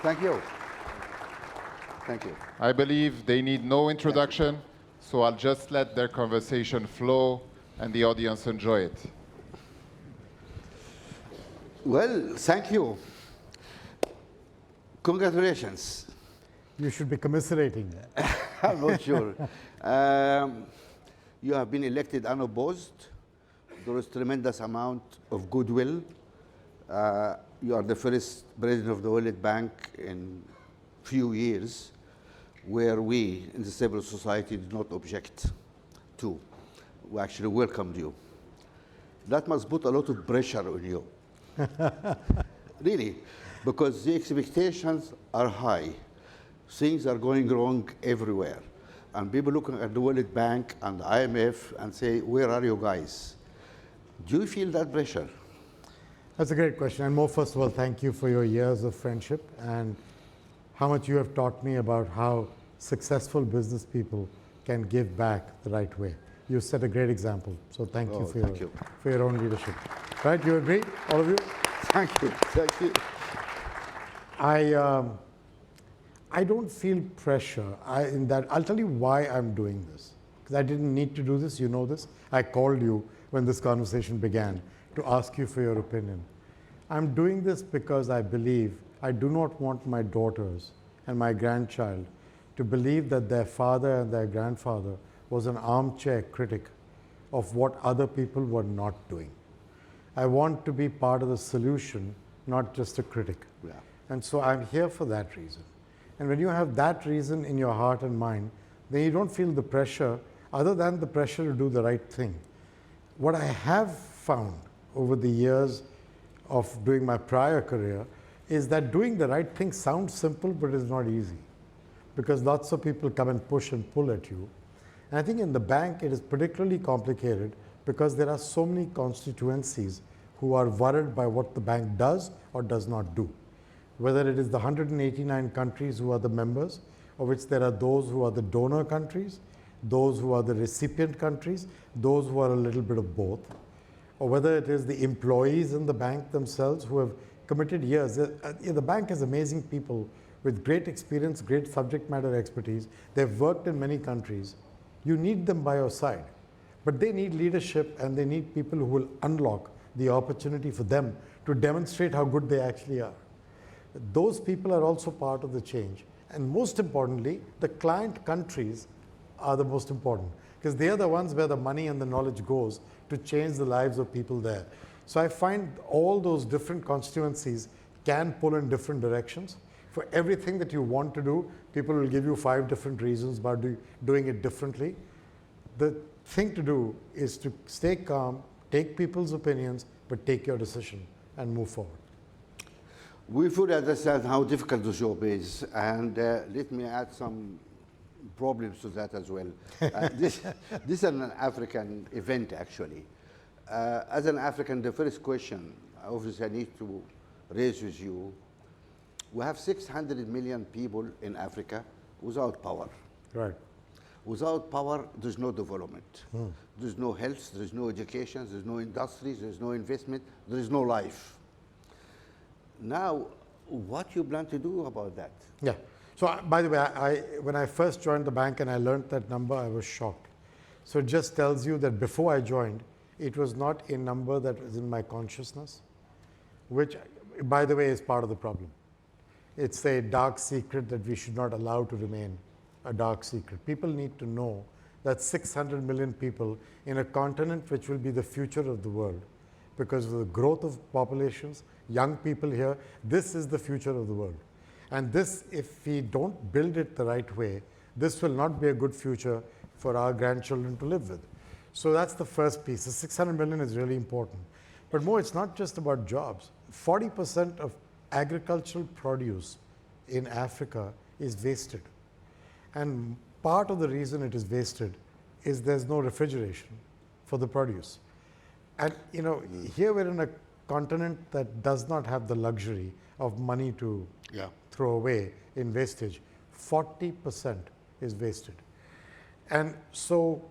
Thank you. Thank you. I believe they need no introduction, so I'll just let their conversation flow and the audience enjoy it. Well, thank you. Congratulations. You should be commiserating. I'm not sure. You have been elected unopposed. There is tremendous amount of goodwill. You are the first president of the World Bank in few years where we in the civil society did not object to. We actually welcomed you. That must put a lot of pressure on you. Really, because the expectations are high. Things are going wrong everywhere. And people looking at the World Bank and the IMF and say, where are you guys? Do you feel that pressure? That's a great question. And Mo, first of all, thank you for your years of friendship and how much you have taught me about how successful business people can give back the right way. You set a great example. So thank you for your own leadership. Right, you agree, all of you? Thank you, thank you. I don't feel pressure in that. I'll tell you why I'm doing this. Because I didn't need to do this, you know this. I called you when this conversation began to ask you for your opinion. I'm doing this because I believe I do not want my daughters and my grandchild to believe that their father and their grandfather was an armchair critic of what other people were not doing. I want to be part of the solution, not just a critic. Yeah. And so I'm here for that reason. And when you have that reason in your heart and mind, then you don't feel the pressure other than the pressure to do the right thing. What I have found over the years of doing my prior career is that doing the right thing sounds simple, but it's not easy because lots of people come and push and pull at you. And I think in the bank, it is particularly complicated because there are so many constituencies who are worried by what the bank does or does not do. Whether it is the 189 countries who are the members, of which there are those who are the donor countries, those who are the recipient countries, those who are a little bit of both, or whether it is the employees in the bank themselves who have committed years. The bank has amazing people with great experience, great subject matter expertise. They've worked in many countries. You need them by your side. But they need leadership and they need people who will unlock the opportunity for them to demonstrate how good they actually are. Those people are also part of the change. And most importantly, the client countries are the most important because they are the ones where the money and the knowledge goes to change the lives of people there. So I find all those different constituencies can pull in different directions. For everything that you want to do, people will give you 5 different reasons about doing it differently. The thing to do is to stay calm, take people's opinions, but take your decision and move forward. We fully understand how difficult the job is, and let me add some problems to that as well. This is an African event, actually. As an African, the first question, obviously, I need to raise with you. We have 600 million people in Africa without power. Right. Without power, there's no development. There's no health, there's no education, there's no industries, there's no investment, there is no life. Now, what you plan to do about that? Yeah. So, by the way, when I first joined the bank and I learned that number, I was shocked. So it just tells you that before I joined, it was not a number that was in my consciousness, which, by the way, is part of the problem. It's a dark secret that we should not allow to remain a dark secret. People need to know that 600 million people in a continent which will be the future of the world, because of the growth of populations, young people here, this is the future of the world. And this, if we don't build it the right way, this will not be a good future for our grandchildren to live with. So that's the first piece. The 600 million is really important. But more, it's not just about jobs. 40% of agricultural produce in Africa is wasted. And part of the reason it is wasted is there's no refrigeration for the produce. And you know, here we're in a continent that does not have the luxury of money to throw away in wastage. 40% is wasted. And so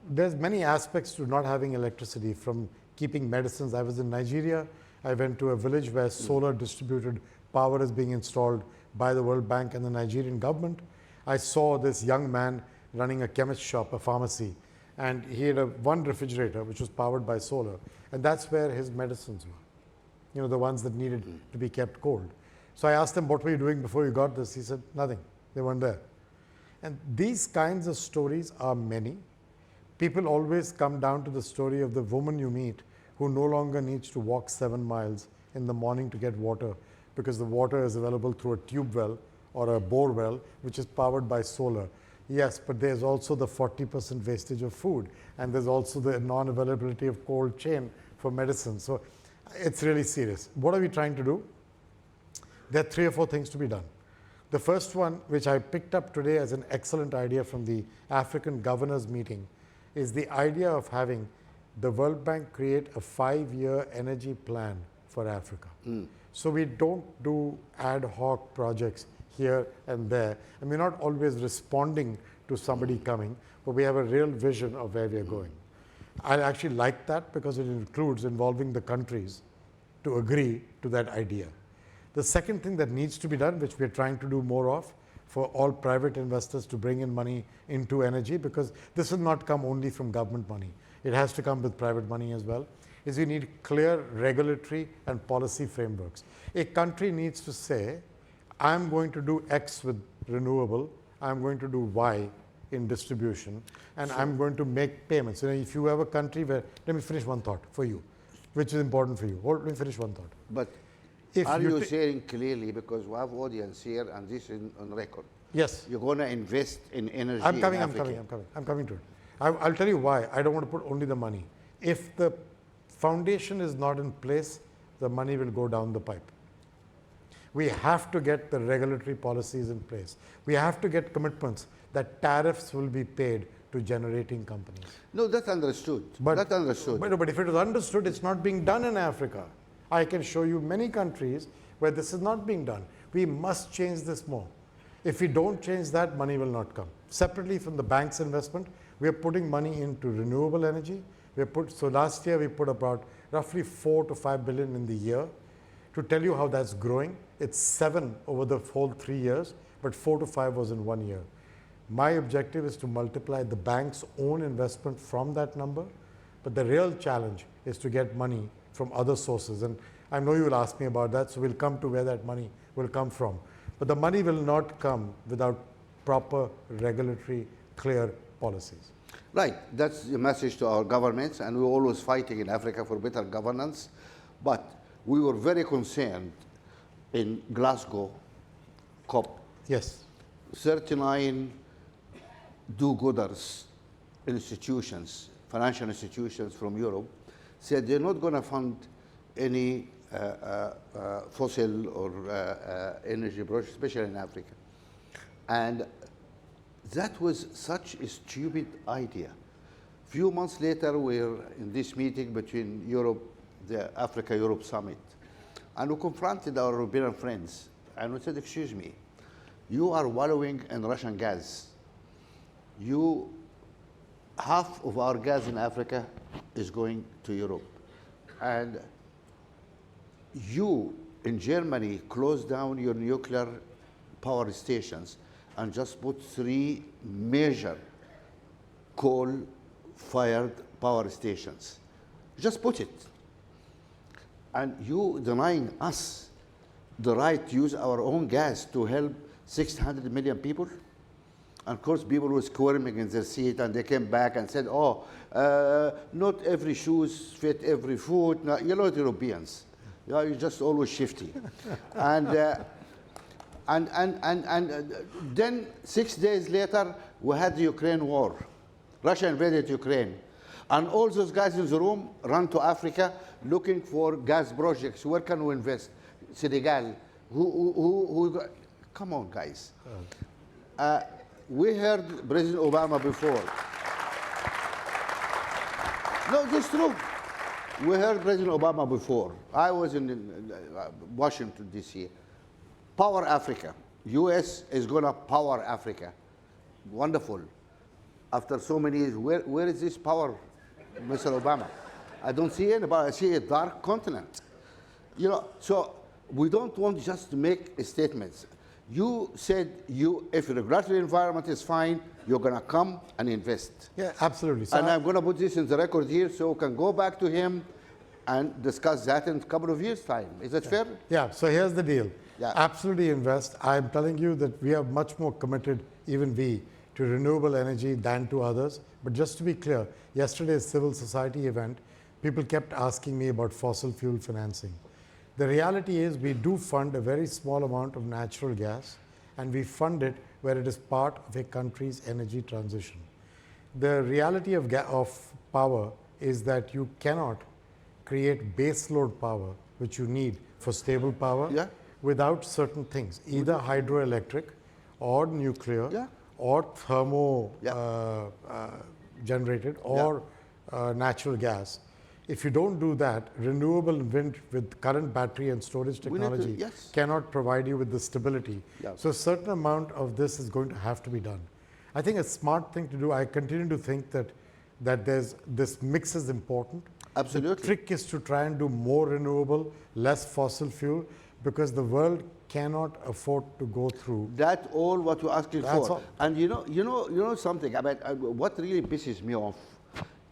there's many aspects to not having electricity, from keeping medicines. I was in Nigeria I went to a village where solar distributed power is being installed by the World Bank and the Nigerian government. I saw this young man running a chemist shop, a pharmacy, and he had one refrigerator which was powered by solar, and that's where his medicines were, you know, the ones that needed to be kept cold. So I asked him, what were you doing before you got this? He said, nothing, they weren't there. And these kinds of stories are many. People always come down to the story of the woman you meet who no longer needs to walk 7 miles in the morning to get water because the water is available through a tube well or a bore well, which is powered by solar. Yes, but there's also the 40% wastage of food, and there's also the non-availability of cold chain for medicine. So it's really serious. What are we trying to do? There are 3 or 4 things to be done. The first one, which I picked up today as an excellent idea from the African governors meeting, is the idea of having the World Bank create a 5-year energy plan for Africa. So we don't do ad hoc projects here and there, and we're not always responding to somebody coming, but we have a real vision of where we are going. I actually like that because it includes involving the countries to agree to that idea. The second thing that needs to be done, which we're trying to do more of, for all private investors to bring in money into energy, because this will not come only from government money. It has to come with private money as well, is we need clear regulatory and policy frameworks. A country needs to say, I'm going to do X with renewable, I'm going to do Y in distribution, and I'm going to make payments. You know, if you have a country where, let me finish one thought for you, which is important for you. Let me finish one thought. But If are you you saying clearly, because we have audience here and this is on record, Yes. you're going to invest in energy I'm coming in Africa? I'm coming to it. I'll tell you why. I don't want to put only the money. If the foundation is not in place, the money will go down the pipe. We have to get the regulatory policies in place. We have to get commitments that tariffs will be paid to generating companies. No, that's understood. That's understood. But if it is understood, it's not being done in Africa. I can show you many countries where this is not being done. We must change this more. If we don't change that, money will not come. Separately from the bank's investment, we are putting money into renewable energy. So last year we put about roughly 4 to 5 billion in the year. To tell you how that's growing, it's 7 over the whole 3 years, but 4 to 5 was in 1 year. My objective is to multiply the bank's own investment from that number, but the real challenge is to get money from other sources. And I know you will ask me about that, so we'll come to where that money will come from. But the money will not come without proper regulatory, clear policies. Right, that's the message to our governments, and we're always fighting in Africa for better governance. But we were very concerned in Glasgow COP. Yes. 39 do-gooders institutions, financial institutions from Europe, said they're not going to fund any fossil or energy projects, especially in Africa. And that was such a stupid idea. A few months later, we're in this meeting between Europe, the Africa-Europe Summit, and we confronted our European friends, and we said, excuse me, you are wallowing in Russian gas. Half of our gas in Africa is going to Europe. And you, in Germany, closed down your nuclear power stations and just put 3 major coal-fired power stations. Just put it. And you denying us the right to use our own gas to help 600 million people? And of course, people were squirming in their seat, and they came back and said, oh, not every shoes fit every foot. No, you know the Europeans. You know, you're just always shifty. And then 6 days later, we had the Ukraine war. Russia invaded Ukraine. And all those guys in the room ran to Africa looking for gas projects. Where can we invest? Senegal. Come on, guys. We heard President Obama before. No, this is true. We heard President Obama before. I was in Washington, D.C. Power Africa. U.S. is going to power Africa. Wonderful. After so many years, where is this power, Mr. Obama? I don't see anybody. I see a dark continent. You know, so we don't want just to make statements. You said if the regulatory environment is fine, you're going to come and invest. Yeah, absolutely. So And I'm going to put this in the record here so we can go back to him and discuss that in a couple of years' time. Is that fair? yeah, so here's the deal. Yeah. Absolutely invest. I'm telling you that we are much more committed, even we, to renewable energy than to others. But just to be clear, yesterday's civil society event, people kept asking me about fossil fuel financing. The reality is we do fund a very small amount of natural gas, and we fund it where it is part of a country's energy transition. The reality of power is that you cannot create base load power, which you need for stable power, Yeah. without certain things, either hydroelectric or nuclear Yeah. or thermo Yeah. generated or natural gas. If you don't do that, renewable wind with current battery and storage We need to- technology yes. cannot provide you with the stability. Yeah. So a certain amount of this is going to have to be done. I think a smart thing to do, I continue to think that this mix is important. Absolutely. The trick is to try and do more renewable, less fossil fuel, because the world cannot afford to go through. That's all what you're asking That's for. all. And you know something about what really pisses me off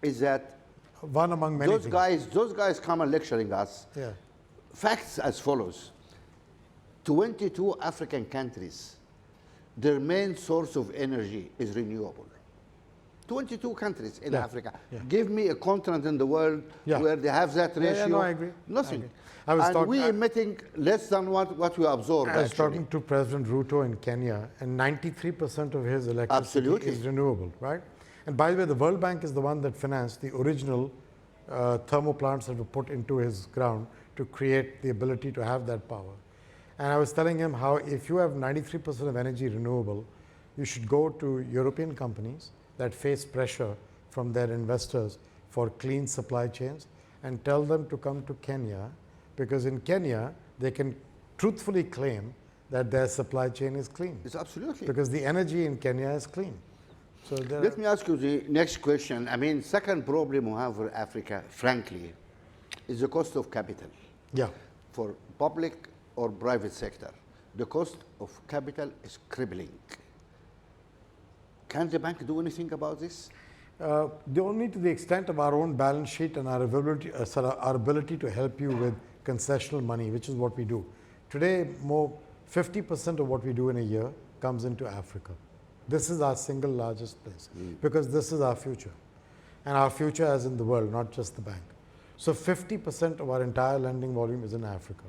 is that One among many things. those guys come and lecturing us. Yeah. Facts as follows: 22 African countries, their main source of energy is renewable. 22 countries in Yeah. Africa. Yeah. Give me a continent in the world Yeah. where they have that ratio. Yeah, no, I agree. Nothing. I agree. I was and talk- we I- emitting less than what we absorb. I was actually. talking to President Ruto in Kenya, and 93% of his electricity Absolutely. is renewable, right? And by the way, the World Bank is the one that financed the original thermal plants that were put into his ground to create the ability to have that power. And I was telling him how if you have 93% of energy renewable, you should go to European companies that face pressure from their investors for clean supply chains and tell them to come to Kenya, because in Kenya, they can truthfully claim that their supply chain is clean, It's absolutely. because the energy in Kenya is clean. So there Let me ask you the next question. I mean, second problem we have for Africa, frankly, is the cost of capital yeah. for public or private sector. The cost of capital is crippling. Can the bank do anything about this? Only to the extent of our own balance sheet and our ability to help you with concessional money, which is what we do. Today, 50% of what we do in a year comes into Africa. This is our single largest place, because this is our future. And our future as in the world, not just the bank. So 50% of our entire lending volume is in Africa.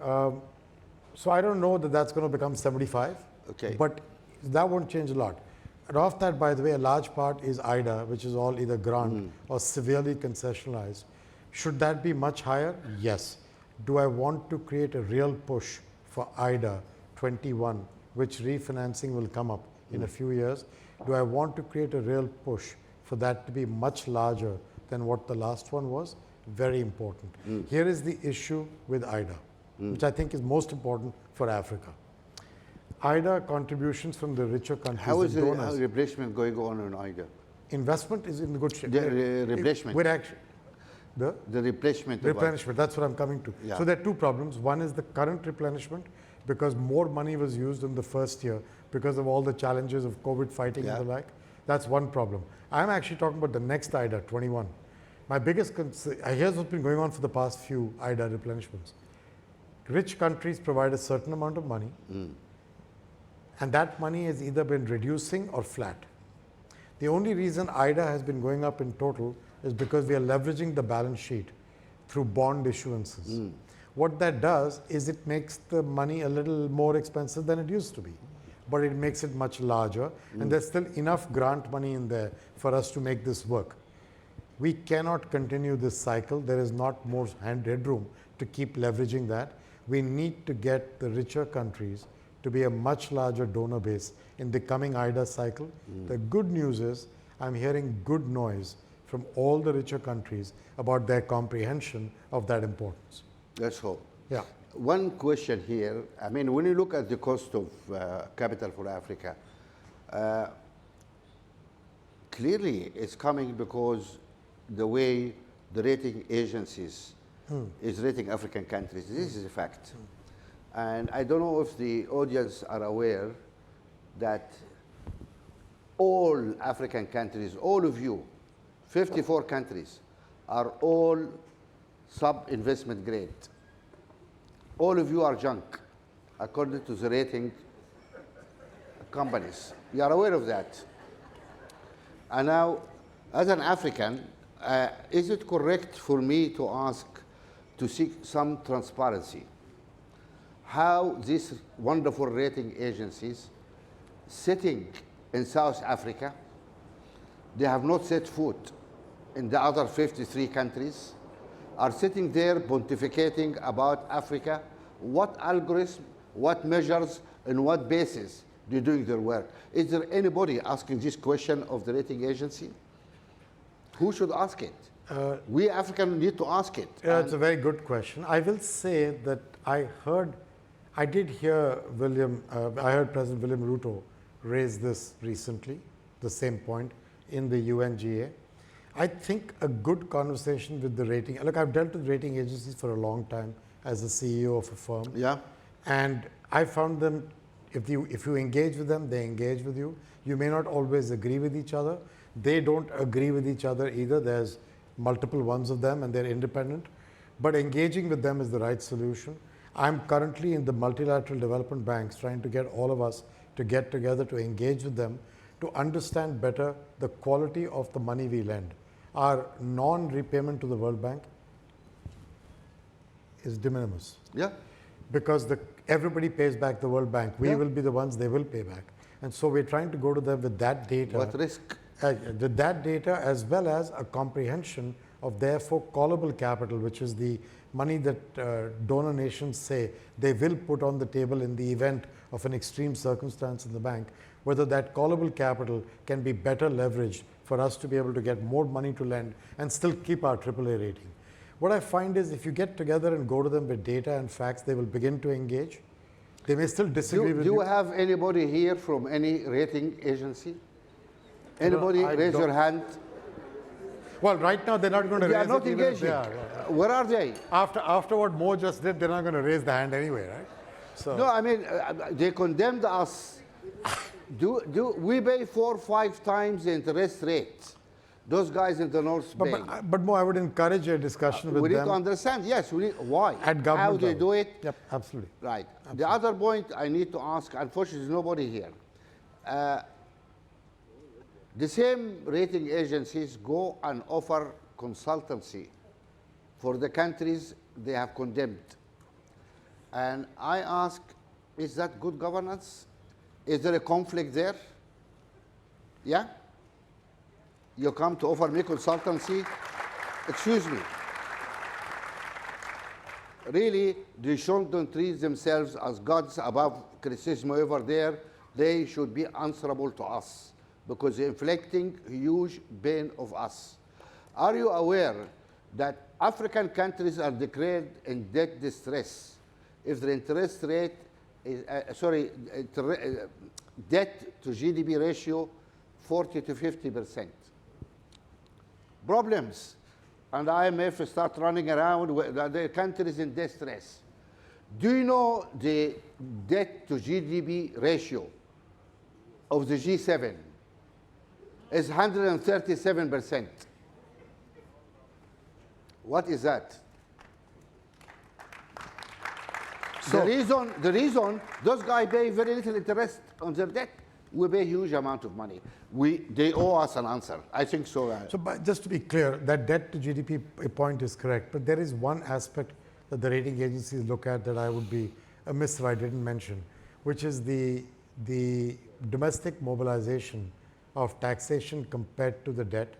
So I don't know that that's going to become 75, Okay. but that won't change a lot. And of that, by the way, a large part is IDA, which is all either grant or severely concessionalized. Should that be much higher? Yes. Do I want to create a real push for IDA 21, which refinancing will come up in a few years? Do I want to create a real push for that to be much larger than what the last one was? Very important. Here is the issue with IDA, which I think is most important for Africa. IDA contributions from the richer countries, How is the the donors, replacement going on in IDA? investment is in good shape. The replacement. We're actually, the The replacement. of replenishment, that's what I'm coming to. Yeah. So there are two problems. One is the current replenishment, because more money was used in the first year because of all the challenges of COVID fighting Yeah. and the like. That's one problem. I'm actually talking about the next IDA, 21. My biggest concern, here's what's been going on for the past few IDA replenishments. Rich countries provide a certain amount of money, and that money has either been reducing or flat. The only reason IDA has been going up in total is because we are leveraging the balance sheet through bond issuances. What that does is it makes the money a little more expensive than it used to be, but it makes it much larger, and there's still enough grant money in there for us to make this work. We cannot continue this cycle. There is not more headroom to keep leveraging that. We need to get the richer countries to be a much larger donor base in the coming IDA cycle. The good news is I'm hearing good noise from all the richer countries about their comprehension of that importance. Let's hope. Yeah. One question here. I mean, when you look at the cost of capital for Africa, clearly it's coming because the way the rating agencies is rating African countries. This is a fact. And I don't know if the audience are aware that all African countries, all of you, 54 countries, are all sub-investment grade. All of you are junk, according to the rating companies. You are aware of that. And now, as an African, is it correct for me to ask to seek some transparency? How these wonderful rating agencies sitting in South Africa, they have not set foot in the other 53 countries, are sitting there pontificating about Africa, what algorithm, what measures, and what basis they're doing their work. Is there anybody asking this question of the rating agency? Who should ask it? We Africans need to ask it. Yeah, it's a very good question. I will say that I did hear I heard President William Ruto raise this recently, the same point in the UNGA. I think a good conversation with the rating, look, I've dealt with rating agencies for a long time as the CEO of a firm. Yeah. And I found them, if you engage with them, they engage with you. You may not always agree with each other. They don't agree with each other either. There's multiple ones of them and they're independent. But engaging with them is the right solution. I'm currently in the multilateral development banks trying to get all of us to get together to engage with them to understand better the quality of the money we lend. Our non-repayment to the World Bank is de minimis. Yeah. Because everybody pays back the World Bank. We will be the ones they will pay back. And so we're trying to go to them with that data. What risk? With that data as well as a comprehension of therefore callable capital, which is the money that donor nations say they will put on the table in the event of an extreme circumstance in the bank, whether that callable capital can be better leveraged for us to be able to get more money to lend and still keep our AAA rating. What I find is if you get together and go to them with data and facts, they will begin to engage. They may still disagree with you. Do you have anybody here from any rating agency? Anybody raise your hand? Well, right now they're not going to They raise are not it even if engaging. they are. Where are they? After what Mo just did, they're not going to raise the hand anyway, right? So No, I mean, they condemned us. We pay 4 or 5 times the interest rate? Those guys in the North Bay. but Mo, I would encourage a discussion with We need them to understand, yes, why? at government How they level. do it. Yep, absolutely. Right. The other point I need to ask, unfortunately, there's nobody here. The same rating agencies go and offer consultancy for the countries they have condemned. And I ask, is that good governance? Is there a conflict there? Yeah? You come to offer me consultancy? Excuse me. Really, they shouldn't treat themselves as gods above criticism over there. They should be answerable to us because they're inflicting huge pain of us. Are you aware that African countries are declared in debt distress if the interest rate is, debt to GDP ratio 40 to 50%? Problems. And IMF start running around with the countries in distress. Do you know the debt to GDP ratio of the G7 is 137%? What is that? So the reason those guys pay very little interest on their debt, we pay a huge amount of money. They owe us an answer. I think so. but just to be clear, that debt to GDP point is correct, but there is one aspect that the rating agencies look at that I would be amiss if I didn't mention, which is the domestic mobilization of taxation compared to the debt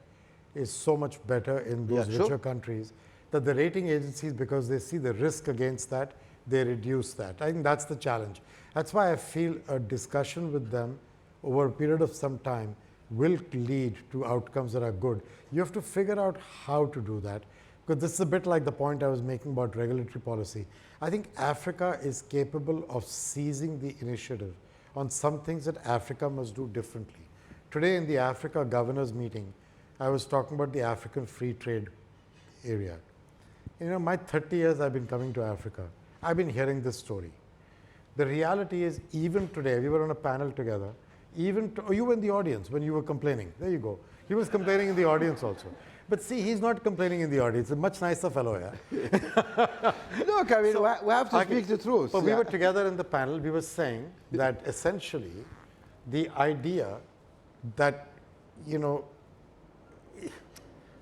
is so much better in those richer countries that the rating agencies, because they see the risk against that, they reduce that. I think that's the challenge. That's why I feel a discussion with them over a period of some time will lead to outcomes that are good. You have to figure out how to do that, because this is a bit like the point I was making about regulatory policy. I think Africa is capable of seizing the initiative on some things that Africa must do differently. Today in the Africa governors meeting, I was talking about the African free trade area. You know, my 30 years I've been coming to Africa, I've been hearing this story. The reality is, even today, we were on a panel together, you were in the audience when you were complaining. There you go. He was complaining in the audience also. But see, he's not complaining in the audience. He's a much nicer fellow, yeah? Look, I mean, we have to speak the truth. But we were together in the panel, we were saying that essentially the idea that, you know,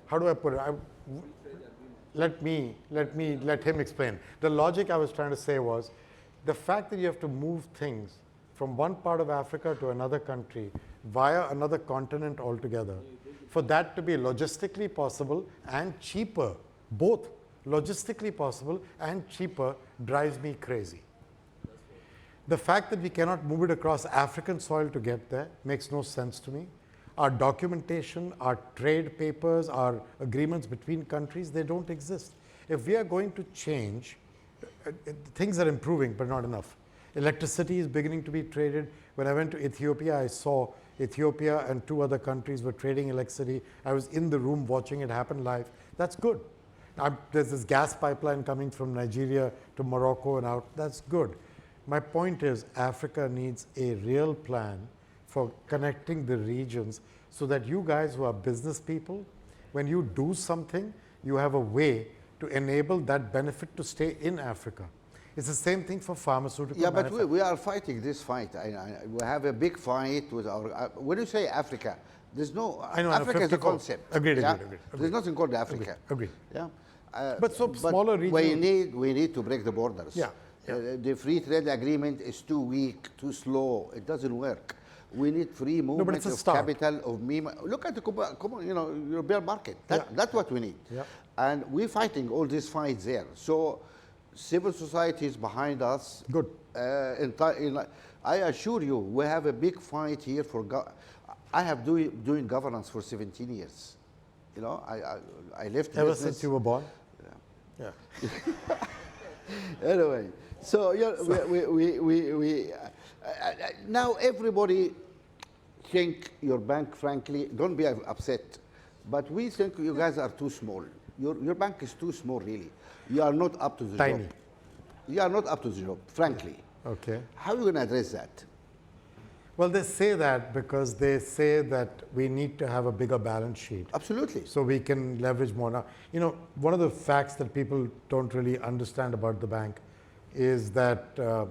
how do I put it? Let him explain. The logic I was trying to say was the fact that you have to move things from one part of Africa to another country via another continent altogether, for that to be logistically possible and cheaper, both logistically possible and cheaper, drives me crazy. The fact that we cannot move it across African soil to get there makes no sense to me. Our documentation, our trade papers, our agreements between countries, they don't exist. If we are going to change, things are improving, but not enough. Electricity is beginning to be traded. When I went to Ethiopia, I saw Ethiopia and 2 other countries were trading electricity. I was in the room watching it happen live. That's good. There's this gas pipeline coming from Nigeria to Morocco and out. That's good. My point is, Africa needs a real plan for connecting the regions so that you guys who are business people, when you do something, you have a way to enable that benefit to stay in Africa. It's the same thing for pharmaceutical manufacturing. But we are fighting this fight. We have a big fight with our... when you say Africa, there's no... Africa is a concept. Agreed. There's nothing called Africa. Agreed. Yeah? But smaller regions... We need to break the borders. Yeah. The free trade agreement is too weak, too slow. It doesn't work. We need free movement of capital, of look at the European market. That's what we need. Yeah. And we're fighting all these fights there. So civil society is behind us. Good. I assure you, we have a big fight here for... I have doing governance for 17 years. You know, I left Ever business. since you were born? Yeah. Anyway, so now everybody think your bank, frankly, don't be upset, but we think you guys are too small. Your bank is too small, really. You are not up to the Tiny. job. You are not up to the job, frankly. Okay. How are you going to address that? Well, they say that because they say that we need to have a bigger balance sheet. Absolutely. So we can leverage more. Now, you know, one of the facts that people don't really understand about the bank is that the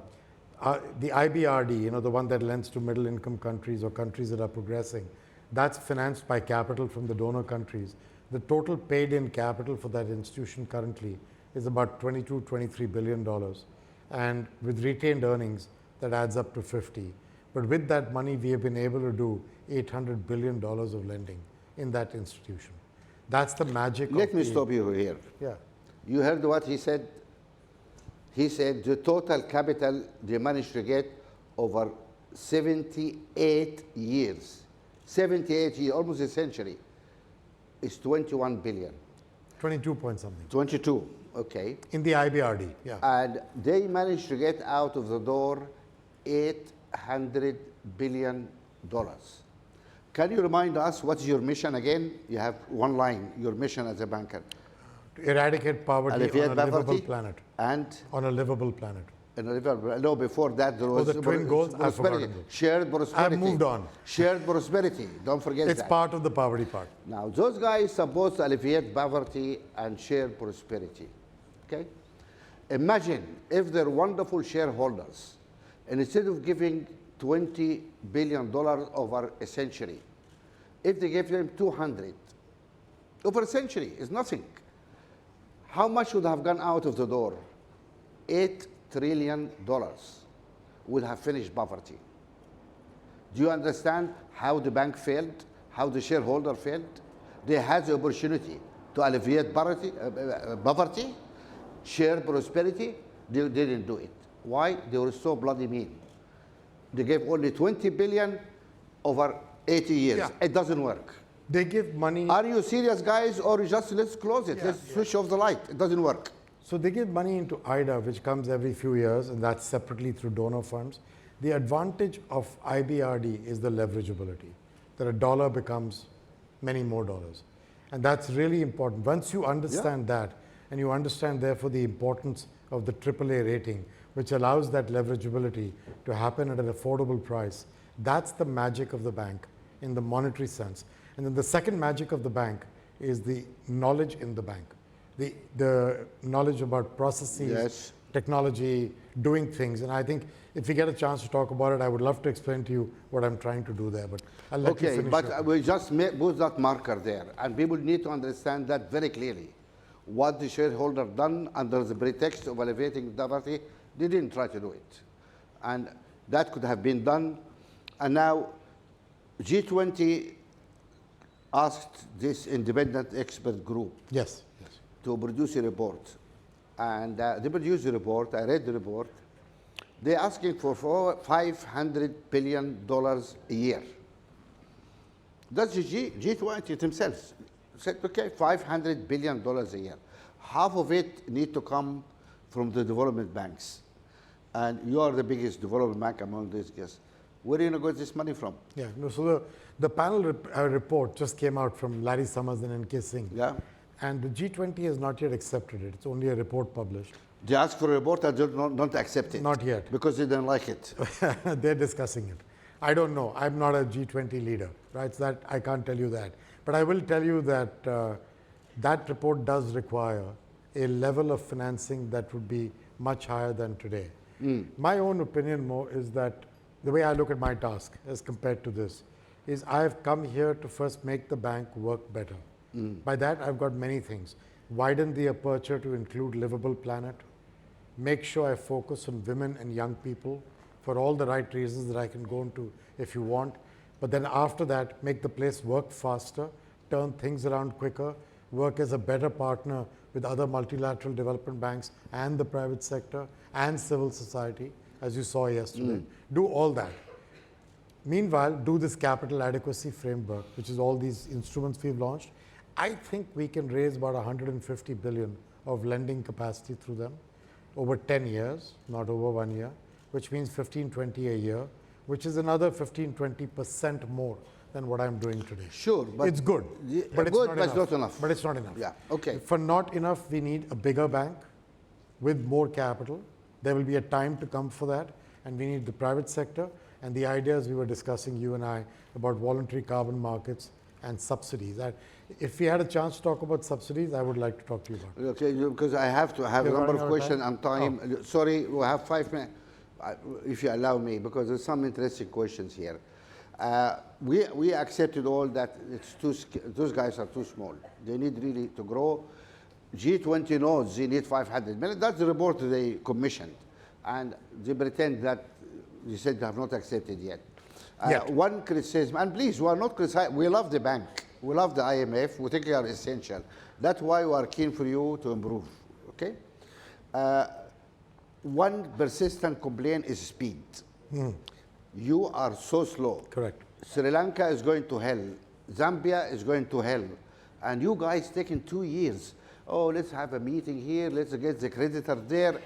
IBRD, you know, the one that lends to middle income countries or countries that are progressing, that's financed by capital from the donor countries. The total paid in capital for that institution currently is about $22, $23 billion. And with retained earnings, that adds up to 50. But with that money, we have been able to do $800 billion of lending in that institution. That's the magic. Let me stop you here. Yeah. You heard what he said? He said the total capital they managed to get over 78 years. 78 years, almost a century, is 21 billion. 22 point something. 22, okay. In the IBRD, yeah. And they managed to get out of the door $800 billion. Can you remind us what's your mission again? You have one line, your mission as a banker. To eradicate poverty on a livable planet. And? On a livable planet. No, before that there was the twin goals. I've forgotten those. Shared prosperity. I've moved on. Shared prosperity. Don't forget that. It's part of the poverty part. Now, those guys supposed to alleviate poverty and share prosperity. Okay? Imagine if they're wonderful shareholders, and instead of giving $20 billion over a century, if they gave them 200 over a century, is nothing. How much would have gone out of the door? $8 trillion would have finished poverty. Do you understand how the bank failed? How the shareholder failed? They had the opportunity to alleviate poverty, share prosperity. They didn't do it. Why? They were so bloody mean. They gave only 20 billion over 80 years. Yeah. It doesn't work. They give money. Are you serious, guys, or just let's close it? Let's switch off the light. It doesn't work. So they give money into IDA, which comes every few years, and that's separately through donor funds. The advantage of IBRD is the leverageability, that a dollar becomes many more dollars. And that's really important. Once you understand that, and you understand therefore the importance of the AAA rating, which allows that leverageability to happen at an affordable price, that's the magic of the bank in the monetary sense. And then the second magic of the bank is the knowledge in the bank, the knowledge about processes, Yes. technology, doing things. And I think if we get a chance to talk about it, I would love to explain to you what I'm trying to do there. But I'll let you Okay, finish. but we just put that marker there, and people need to understand that very clearly. What the shareholder done under the pretext of elevating the party, they didn't try to do it. And that could have been done. And now G20 asked this independent expert group Yes. Yes. to produce a report. And they produced the report, I read the report. They're asking for $500 billion a year. That's the G20 themselves. Said, okay, $500 billion a year. Half of it need to come from the development banks. And you are the biggest development bank among these guys. Where are you going to get this money from? Yeah. No, so the panel report just came out from Larry Summers and N.K. Singh. Yeah. And the G20 has not yet accepted it. It's only a report published. They asked for a report and don't accept it. Not yet. Because they didn't like it. They're discussing it. I don't know. I'm not a G20 leader, right? So that I can't tell you that. But I will tell you that that report does require a level of financing that would be much higher than today. My own opinion more is that the way I look at my task as compared to this is I've come here to first make the bank work better. By that, I've got many things. Widen the aperture to include livable planet. Make sure I focus on women and young people for all the right reasons that I can go into if you want. But then after that, make the place work faster, turn things around quicker, work as a better partner with other multilateral development banks and the private sector and civil society, as you saw yesterday. Do all that. Meanwhile, do this capital adequacy framework, which is all these instruments we've launched. I think we can raise about 150 billion of lending capacity through them over 10 years, not over 1 year, which means 15, 20 a year, which is another 15, 20% more than what I'm doing today. Sure, but it's good, but it's not enough. But it's not enough. Yeah, okay. For not enough, we need a bigger bank with more capital. There will be a time to come for that, and we need the private sector. And the ideas we were discussing, you and I, about voluntary carbon markets and subsidies. If we had a chance to talk about subsidies, I would like to talk to you about it. Okay, because I have to have a number of questions and time. Sorry, we have 5 minutes, if you allow me, because there's some interesting questions here. We accepted all that those guys are too small. They need really to grow. G20 knows they need 500 million. That's the report they commissioned. And they pretend that they said they have not accepted yet. One criticism, and please, we are not criticizing, we love the bank. We love the IMF. We think they are essential. That's why we are keen for you to improve, okay? One persistent complaint is speed. You are so slow. Correct. Sri Lanka is going to hell. Zambia is going to hell. And you guys taking 2 years. Oh, let's have a meeting here. Let's get the creditor there.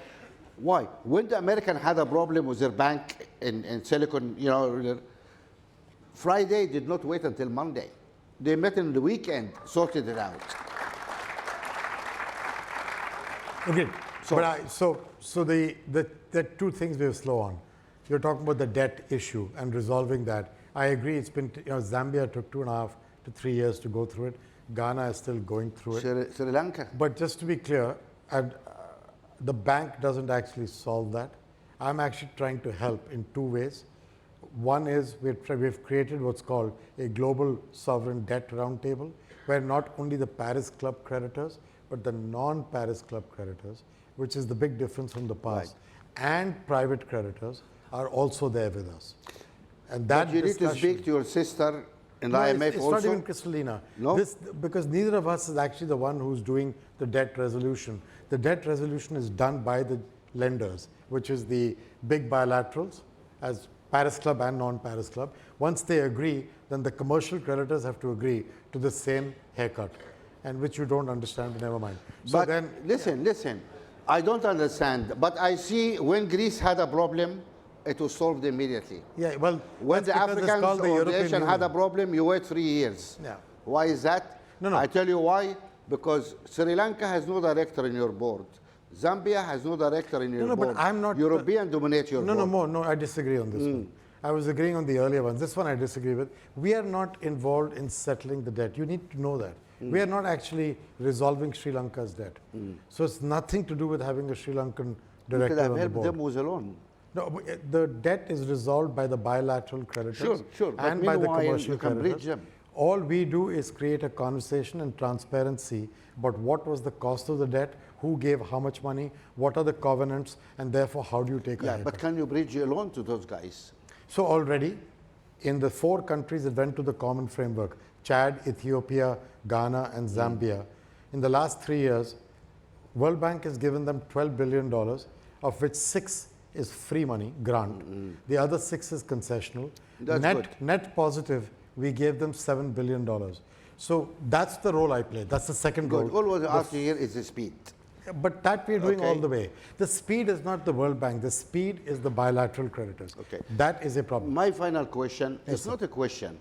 Why? When the American had a problem with their bank in Silicon, Friday did not wait until Monday. They met in the weekend, sorted it out. Okay. So the two things we were slow on. You're talking about the debt issue and resolving that. I agree. It's been Zambia took 2.5 to 3 years to go through it. Ghana is still going through it. Sri Lanka. But just to be clear, the bank doesn't actually solve that. I'm actually trying to help in 2 ways. One is we've created what's called a global sovereign debt roundtable, where not only the Paris Club creditors, but the non-Paris Club creditors, which is the big difference from the past, and private creditors are also there with us. And that but you need to speak to your sister in the IMF it's also? not even Kristalina. No? Because neither of us is actually the one who's doing the debt resolution. The debt resolution is done by the lenders, which is the big bilaterals, as Paris Club and non-Paris Club. Once they agree, then the commercial creditors have to agree to the same haircut, and which you don't understand, but never mind. So but then, listen, I don't understand, but I see when Greece had a problem, it was solved immediately. yeah, well, When the Africans or the Asian had a Union. problem, you wait 3 years. Yeah. Why is that? No. I tell you why. Because Sri Lanka has no director in your board. Zambia has no director in your No, board. but I'm not. European dominate your board. No, I disagree on this one. I was agreeing on the earlier ones. This one I disagree with. We are not involved in settling the debt. You need to know that. We are not actually resolving Sri Lanka's debt. So it's nothing to do with having a Sri Lankan You could director have on the helped board. them with a loan. No, but, the debt is resolved by the bilateral creditors Sure. But and by the meanwhile, commercial you can creditors. bridge them. All we do is create a conversation and transparency about what was the cost of the debt, who gave how much money, what are the covenants, and therefore how do you take a Yeah, haircut. but can you bridge a loan to those guys? So already, in the 4 countries that went to the common framework, Chad, Ethiopia, Ghana, and Zambia, in the last 3 years, World Bank has given them $12 billion, of which 6 is free money, grant. The other 6 is concessional. That's good. Net positive, we gave them $7 billion. So that's the role I play. That's the second Good. role. All we're asking here is the speed. But that we're doing all Okay. the way. The speed is not the World Bank. The speed is the bilateral creditors. Okay. That is a problem. My final question is not a question.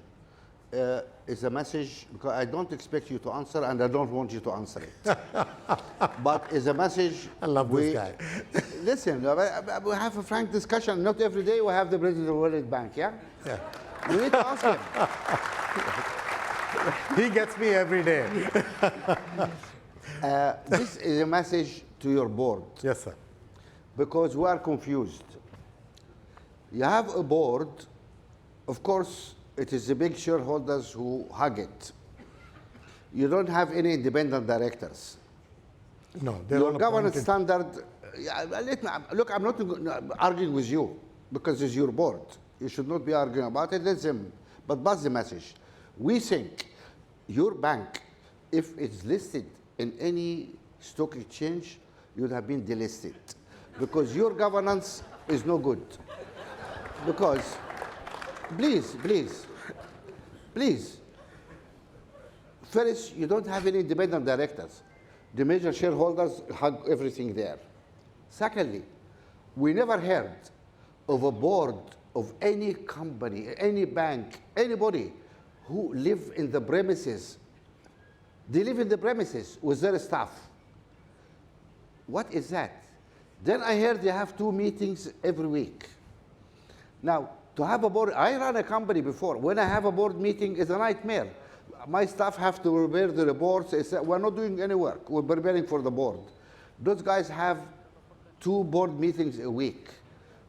It's a message, because I don't expect you to answer and I don't want you to answer it. But it's a message. I love this guy. Listen, we have a frank discussion. Not every day we have the president of the World Bank, yeah? Yeah. You need to ask him. He gets me every day. This is a message to your board, Yes, sir. because we are confused. You have a board, of course, it is the big shareholders who hug it. You don't have any independent directors. No, they're Your all governance appointed. standard, look, I'm not arguing with you because it's your board. You should not be arguing about it. Let them, but pass the message. We think your bank, if it's listed in any stock exchange, you would have been delisted because your governance is no good. Because, please, first, you don't have any independent directors. The major shareholders hug everything there. Secondly, we never heard of a board of any company, any bank, anybody who live in the premises. They live in the premises with their staff. What is that? Then I heard they have 2 meetings every week. Now, to have a board, I ran a company before. When I have a board meeting, it's a nightmare. My staff have to prepare the reports. We're not doing any work. We're preparing for the board. Those guys have 2 board meetings a week.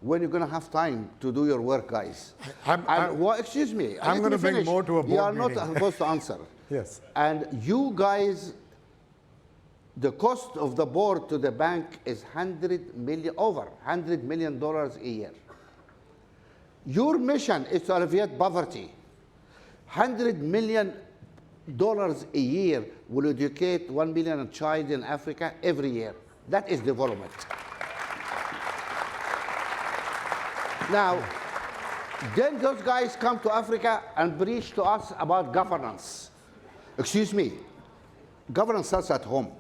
When you're going to have time to do your work, guys? Excuse me. I'm let going me to bring finish. more to a board You are meeting. not supposed to answer. Yes. And you guys, the cost of the board to the bank is over $100 million a year. Your mission is to alleviate poverty. $100 million a year will educate 1 million child in Africa every year. That is development. Now, then those guys come to Africa and preach to us about governance. Excuse me, governance starts at home.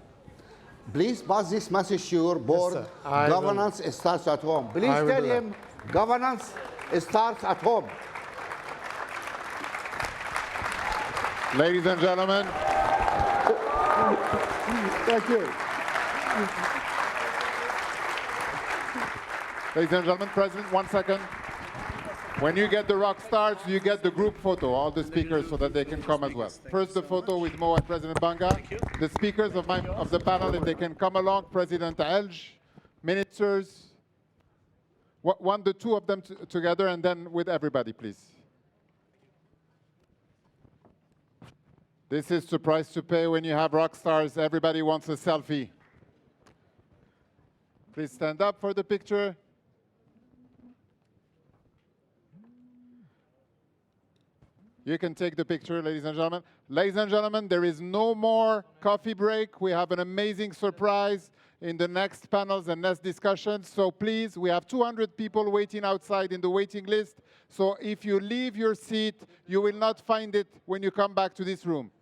Please pass this message to your board. sir. Governance starts at home. Please I will tell do that. him governance starts at home. Ladies and gentlemen, Thank you. ladies and gentlemen, President, 1 second. When you get the rock stars, you get the group photo, all the speakers, so that they can come as well. First, the photo with Mo and President Banga. The speakers of the panel, if they can come along, President Elj, ministers, the 2 of them together, and then with everybody, please. This is the price to pay when you have rock stars. Everybody wants a selfie. Please stand up for the picture. You can take the picture, ladies and gentlemen. Ladies and gentlemen, there is no more coffee break. We have an amazing surprise in the next panels and next discussions. So please, we have 200 people waiting outside in the waiting list. So if you leave your seat, you will not find it when you come back to this room.